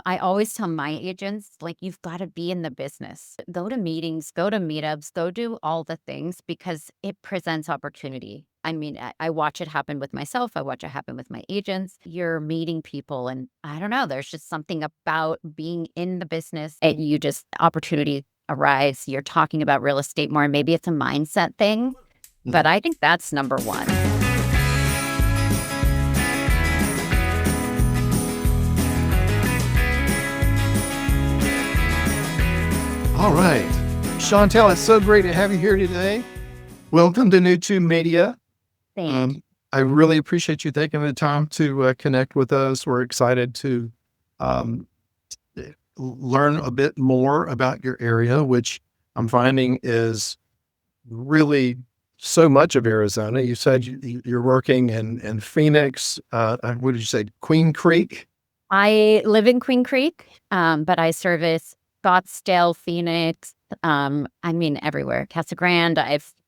I always tell my agents, like, you've got to be in the business. Go to meetings, go to meetups, go do all the things because it presents opportunity. I mean, I watch it happen with myself. I watch it happen with my agents. You're meeting people, and I don't know, there's just something about being in the business and you just opportunity arise. You're talking about real estate more. Maybe it's a mindset thing, but Mhm. I think that's number one. All right. Shawntel, it's so great to have you here today. Welcome to New Tube Media. Thank Um, I really appreciate you taking the time to connect with us. We're excited to um, learn a bit more about your area, which I'm finding is really so much of Arizona. You said you're working in Phoenix. What did you say? Queen Creek? I live in Queen Creek, but I service Scottsdale, Phoenix. I mean everywhere. Casa Grande.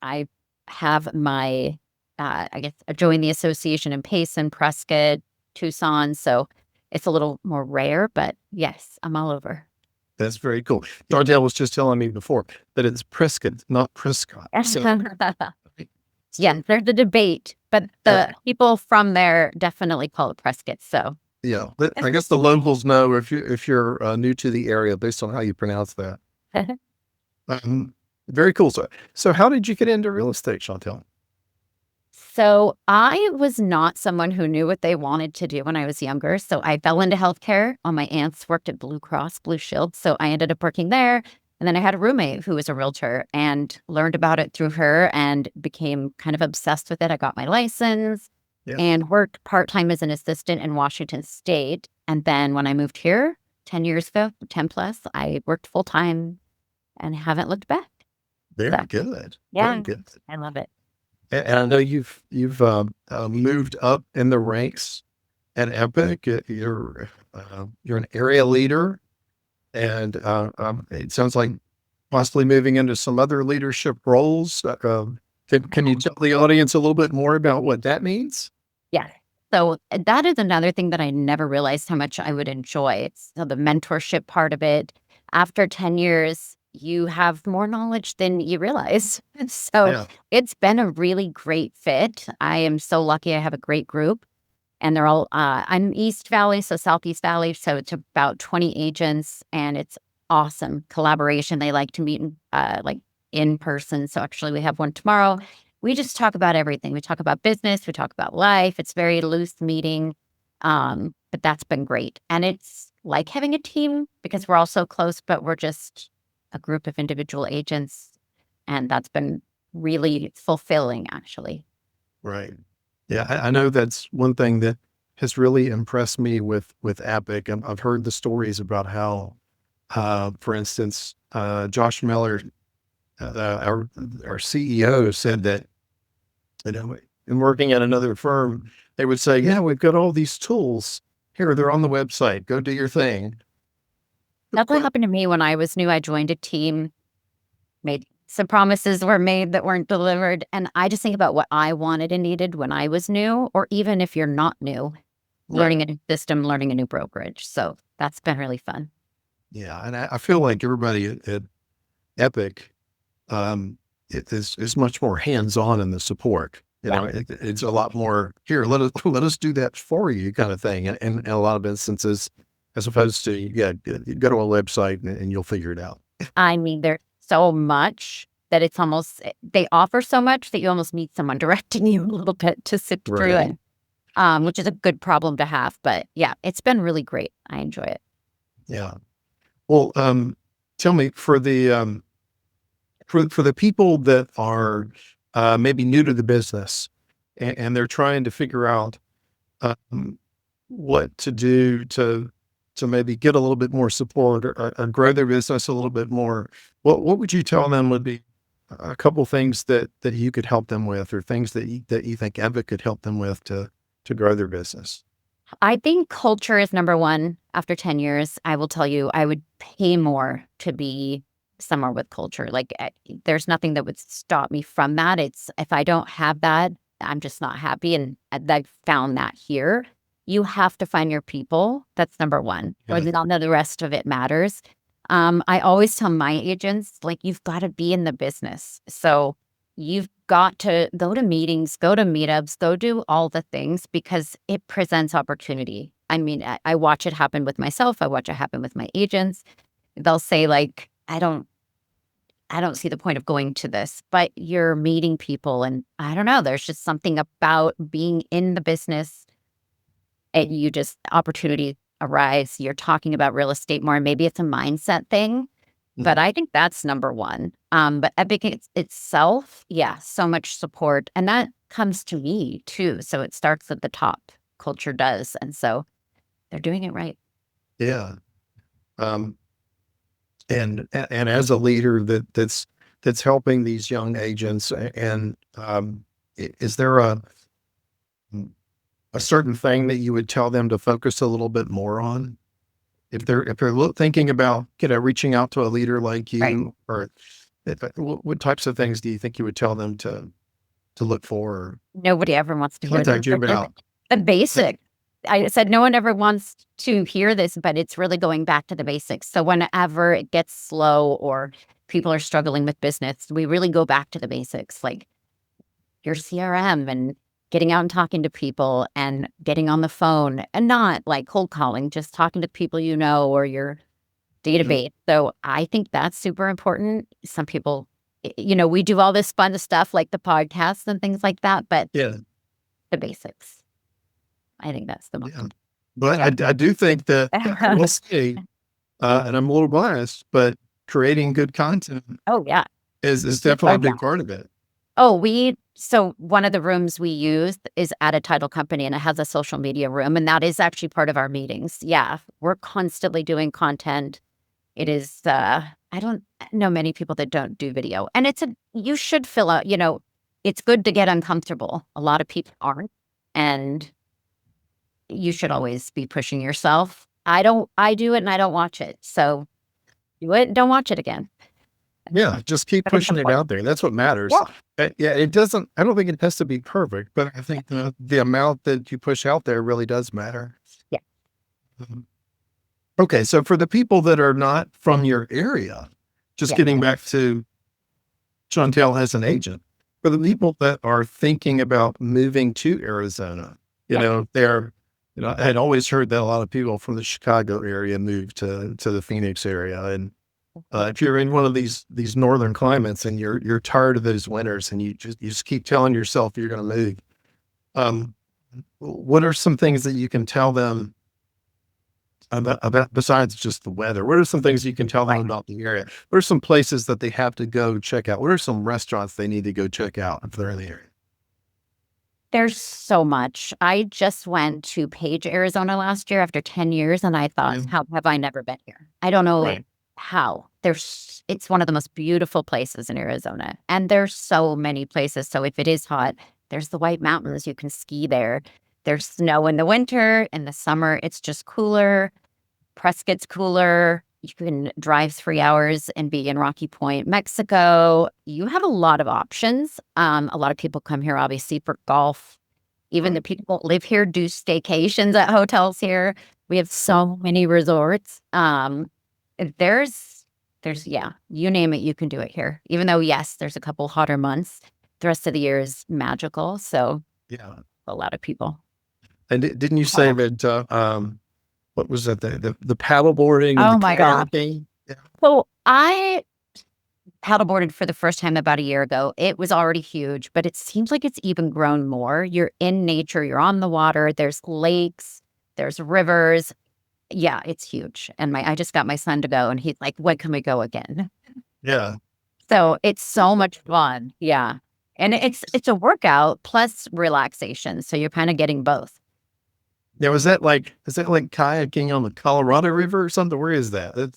I have my I guess I joined the association in Payson, Prescott, Tucson. So it's a little more rare, but yes, I'm all over. That's very cool. Shawntel was just telling me before that it's Prescott, not Prescott. So, Yeah, so there's a debate, but uh, the people from there definitely call it Prescott. So yeah, I guess the locals know if you're new to the area based on how you pronounce that. Um, Very cool. So how did you get into real estate, Chantel? So I was not someone who knew what they wanted to do when I was younger. So I fell into healthcare. All my aunts worked at Blue Cross Blue Shield. So I ended up working there. And then I had a roommate who was a realtor and learned about it through her and became kind of obsessed with it. I got my license Yeah, and worked part-time as an assistant in Washington State. And then when I moved here 10 years ago, 10 plus, I worked full-time and haven't looked back. So very good. Very yeah, good. I love it. And I know you've moved up in the ranks at Epic. You're an area leader, and it sounds like possibly moving into some other leadership roles. Can you tell the audience a little bit more about what that means? Yeah. So that is another thing that I never realized how much I would enjoy. It's so the mentorship part of it. After 10 years, you have more knowledge than you realize. So Yeah. it's been a really great fit. I am so lucky I have a great group and they're all, I'm East Valley, so Southeast Valley. So it's about 20 agents and it's awesome collaboration. They like to meet like in person. So actually we have one tomorrow. We just talk about everything. We talk about business. We talk about life. It's very loose meeting. But that's been great. And it's like having a team because we're all so close, but we're just a group of individual agents. And that's been really fulfilling, actually. Right. Yeah, I know that's one thing that has really impressed me with Epic. I've heard the stories about how, for instance, Josh Miller, our CEO, said that in working at another firm, they would say, "Yeah, we've got all these tools here. They're on the website. Go do your thing." That's what happened to me when I was new. I joined a team, made some promises were made that weren't delivered. And I just think about what I wanted and needed when I was new, or even if you're not new, Right. learning a new system, learning a new brokerage. So that's been really fun. Yeah, and I feel like everybody at Epic it is much more hands-on in the support. Yeah. It's a lot more here. Let us do that for you, kind of thing. In a lot of instances, as opposed to yeah, you go to a website and you'll figure it out. I mean, there's so much that it's almost, they offer so much that you almost need someone directing you a little bit to sit through Right. it, which is a good problem to have. But yeah, it's been really great. I enjoy it. Yeah. Well, tell me for the people that are maybe new to the business and they're trying to figure out um, what to do to maybe get a little bit more support or grow their business a little bit more. What would you tell them would be a couple things that you could help them with, or things that you think Epic could help them with to grow their business? I think culture is number one. After 10 years, I will tell you, I would pay more to be somewhere with culture. Like, there's nothing that would stop me from that. It's if I don't have that, I'm just not happy. And I found that here. you have to find your people. That's number one. Or Yeah. none of the rest of it matters. I always tell my agents, like, you've got to be in the business. So you've got to go to meetings, go to meetups, go do all the things because it presents opportunity. I mean, I watch it happen with myself. I watch it happen with my agents. They'll say, like, I don't see the point of going to this, but you're meeting people. And I don't know, there's just something about being in the business and you just opportunity arise. You're talking about real estate more. Maybe it's a mindset thing, but Mhm. I think that's number one. But Epic itself, yeah, so much support. And that comes to me too. So it starts at the top. Culture does. And so they're doing it right. Yeah. Um, and as a leader that's helping these young agents and is there a certain thing that you would tell them to focus a little bit more on if they're thinking about reaching out to a leader like Right. you or what types of things do you think you would tell them to look for or Nobody ever wants to hear contact you this. about? The basic. I said no one ever wants to hear this, but it's really going back to the basics. So whenever it gets slow or people are struggling with business, we really go back to the basics, like your CRM and getting out and talking to people and getting on the phone and not like cold calling, just talking to people you know or your Mhm. database. So I think that's super important. Some people, we do all this fun stuff like the podcasts and things like that, but Yeah, the basics. I think that's the yeah. most. But Yeah. I do think that I will say, and I'm a little biased, but creating good content Oh, yeah. is definitely Oh, a yeah. big part of it. So one of the rooms we use is at a title company and it has a social media room. And that is actually part of our meetings. Yeah. We're constantly doing content. It is, I don't know many people that don't do video. And you should fill out, it's good to get uncomfortable. A lot of people aren't. And you should always be pushing yourself. I do it and I don't watch it. So do it, don't watch it again. Yeah, just keep But it's pushing it important. out there. That's what matters. Yeah. Yeah, it doesn't. I don't think it has to be perfect, but I think the amount that you push out there really does matter. Yeah. Mhm. Okay, so for the people that are not from your area, just Yeah. getting back to Shawntel as an agent, for the people that are thinking about moving to Arizona, Yeah. I had always heard that a lot of people from the Chicago area move to the Phoenix area, and if you're in one of these northern climates and you're tired of those winters and you just keep telling yourself you're going to move, um, what are some things that you can tell them about besides just the weather? What are some things you can tell them Right. about the area? What are some places that they have to go check out? What are some restaurants they need to go check out if they're in the area? There's so much. I just went to Page, Arizona last year after 10 years, and I thought, Yeah. how have I never been here? I don't know Right. how. It's one of the most beautiful places in Arizona, and there's so many places. So if it is hot, there's the White Mountains. You can ski there. There's snow in the winter. In the summer, it's just cooler. Prescott's cooler. You can drive 3 hours and be in Rocky Point, Mexico. You have a lot of options. A lot of people come here, obviously, for golf. Even the Right. people that live here do staycations at hotels here. We have so many resorts. There's yeah, you name it, you can do it here. Even though, yes, there's a couple hotter months, the rest of the year is magical. So Yeah. a lot of people. And didn't you say that, what was that? The paddleboarding and the Oh my God. kayaking? Yeah. So I paddleboarded for the first time about a year ago. It was already huge, but it seems like it's even grown more. You're in nature, you're on the water, there's lakes, there's rivers. Yeah, it's huge. And I just got my son to go and he's like, when can we go again? Yeah. So it's so much fun. Yeah. And it's a workout plus relaxation. So you're kind of getting both. Now, is that like kayaking on the Colorado River or something? Where is that?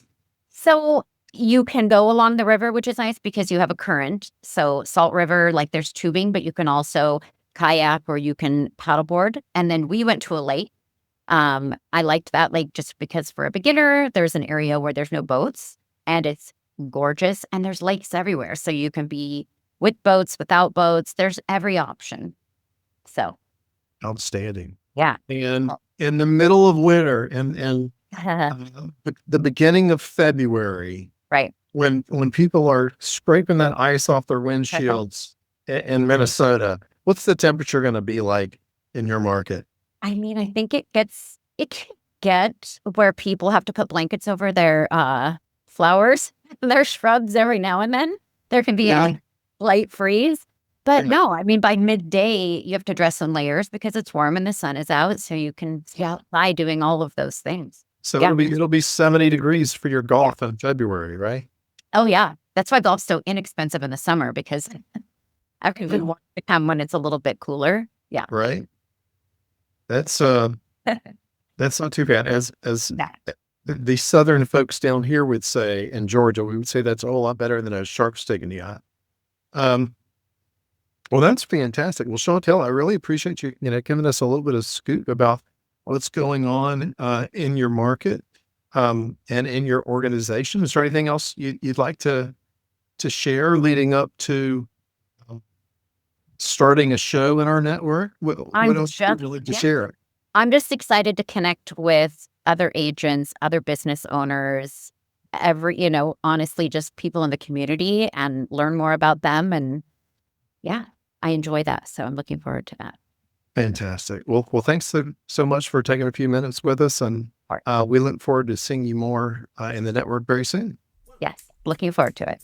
So you can go along the river, which is nice because you have a current. So Salt River, like there's tubing, but you can also kayak or you can paddleboard. And then we went to a lake. I liked that lake just because for a beginner, there's an area where there's no boats and it's gorgeous and there's lakes everywhere. So you can be with boats, without boats. There's every option. So Outstanding. Yeah. and in the middle of winter and the beginning of February, Right. when people are scraping that ice off their windshields in Minnesota, what's the temperature going to be like in your market? I mean, I think it can get where people have to put blankets over their flowers, their shrubs every now and then. There can be Yeah. a light freeze. But Yeah. no, I mean, by midday, you have to dress in layers because it's warm and the sun is out. So you can be outside doing all of those things. So Yeah. it'll be 70 degrees for your golf in February, right? Oh, yeah. That's why golf's so inexpensive in the summer because everyone wants to come when it's a little bit cooler. Yeah. Right. That's that's not too bad. As Yeah. the southern folks down here would say in Georgia, we would say that's a whole lot better than a shark stick in the eye. Well, that's fantastic. Well, Shawntel, I really appreciate you, giving us a little bit of scoop about what's going on in your market and in your organization. Is there anything else you'd like to share leading up to um, starting a show in our network? What else would you like to share? I'm just excited to connect with other agents, other business owners, honestly, just people in the community and learn more about them. And yeah, I enjoy that. So I'm looking forward to that. Fantastic. Well, thanks so much for taking a few minutes with us, and All right. we look forward to seeing you more in the network very soon. Yes, looking forward to it.